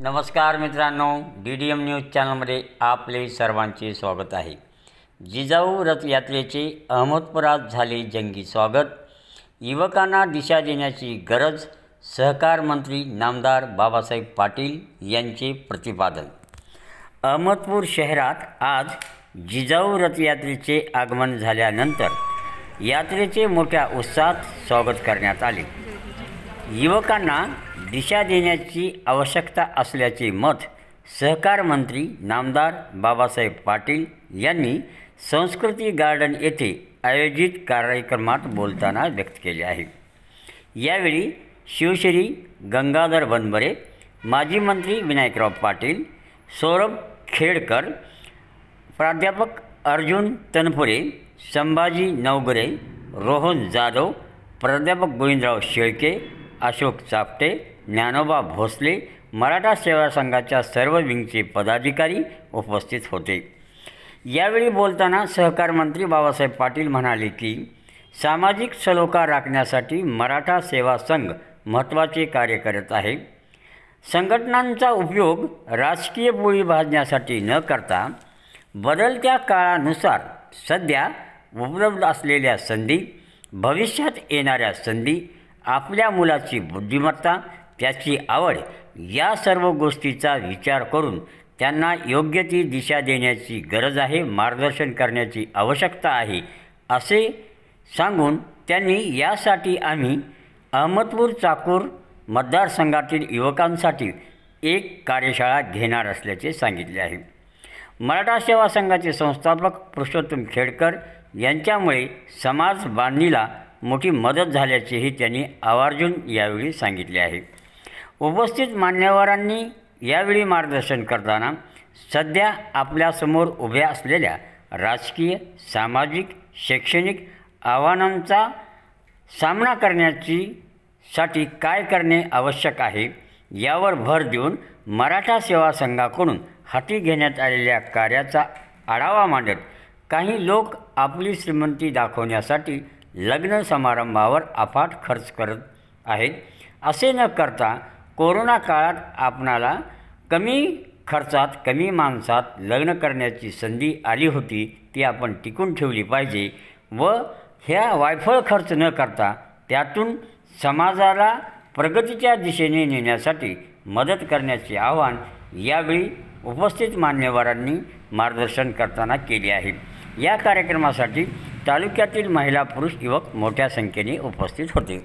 नमस्कार मित्रांनो, DDM news चॅनलमध्ये आपले सर्वांचे स्वागत आहे। जिजाऊ रथयात्रेचे अहमदपुरात झाले जंगी स्वागत। युवकांना दिशा देण्याची गरज, सहकार मंत्री नामदार बाबासाहेब पाटील यांचे प्रतिपादन। अहमदपूर शहरात आज जिजाऊ रथयात्रेचे आगमन झाल्यानंतर यात्रेचे मोठ्या उत्साहात स्वागत करण्यात आले। युवकांना दिशा देण्याची आवश्यकता असल्याचे मत सहकार मंत्री नामदार बाबासाहेब पाटील यांनी संस्कृती गार्डन येथे आयोजित कार्यक्रमात बोलताना व्यक्त केले आहे। यावेळी शिवश्री गंगाधर बनबरे, माजी मंत्री विनायकराव पाटील, सौरभ खेडकर, प्राध्यापक अर्जुन तनपुरे, संभाजी नवगरे, रोहन जाधव, प्राध्यापक गोविंदराव शेळके, अशोक चापटे, ज्ञानोबा भोसले, मराठा सेवा संघाच्या सर्व विंगचे पदाधिकारी उपस्थित होते। यावेळी बोलताना सहकार मंत्री बाबासाहेब पाटील म्हणाले की सामाजिक सलोखा राखण्यासाठी मराठा सेवा संघ महत्त्वाचे कार्य करत आहे। संघटनांचा उपयोग राजकीय पोळी भाजण्यासाठी न करता बदलत्या काळानुसार सध्या उपलब्ध असलेल्या संधी, भविष्यात येणाऱ्या संधी, आपल्या मुलाची बुद्धिमत्ता, त्याची आवड या सर्व गोष्टीचा विचार करून त्यांना योग्य ती दिशा देण्याची गरज आहे, मार्गदर्शन करण्याची आवश्यकता आहे असे सांगून त्यांनी यासाठी आम्ही अहमदपूर चाकूर मतदारसंघातील युवकांसाठी एक कार्यशाळा घेणार असल्याचे सांगितले आहे। मराठा सेवा संघाचे संस्थापक पुरुषोत्तम खेडकर यांच्यामुळे समाज बांधणीला मोठी मदत झाल्याचेही त्यांनी आवर्जून यावेळी सांगितले आहे। उपस्थित मान्यवरांनी यावेळी मार्गदर्शन करताना सध्या आपल्यासमोर उभ्या असलेल्या राजकीय, सामाजिक, शैक्षणिक आव्हानांचा सामना करण्यासाठी काय करणे आवश्यक आहे यावर भर देऊन मराठा सेवा संघाकडून हाती घेण्यात आलेल्या कार्याचा आढावा मांडत काही लोक आपली श्रीमंती दाखवण्यासाठी लग्न समारंभावर अफाट खर्च करत आहेत। असे न करता कोरोना काळात आपणाला कमी खर्चात, कमी माणसात लग्न करण्याची संधी आली होती, ती आपण टिकून ठेवली पाहिजे व ह्या वायफळ खर्च न करता त्यातून समाजाला प्रगतीच्या दिशेने नेण्यासाठी मदत करण्याचे आवाहन यावेळी उपस्थित मान्यवरांनी मार्गदर्शन करताना केले आहे। या कार्यक्रमासाठी तालुक्यातील महिला, पुरुष, युवक मोठ्या संख्येने उपस्थित होते।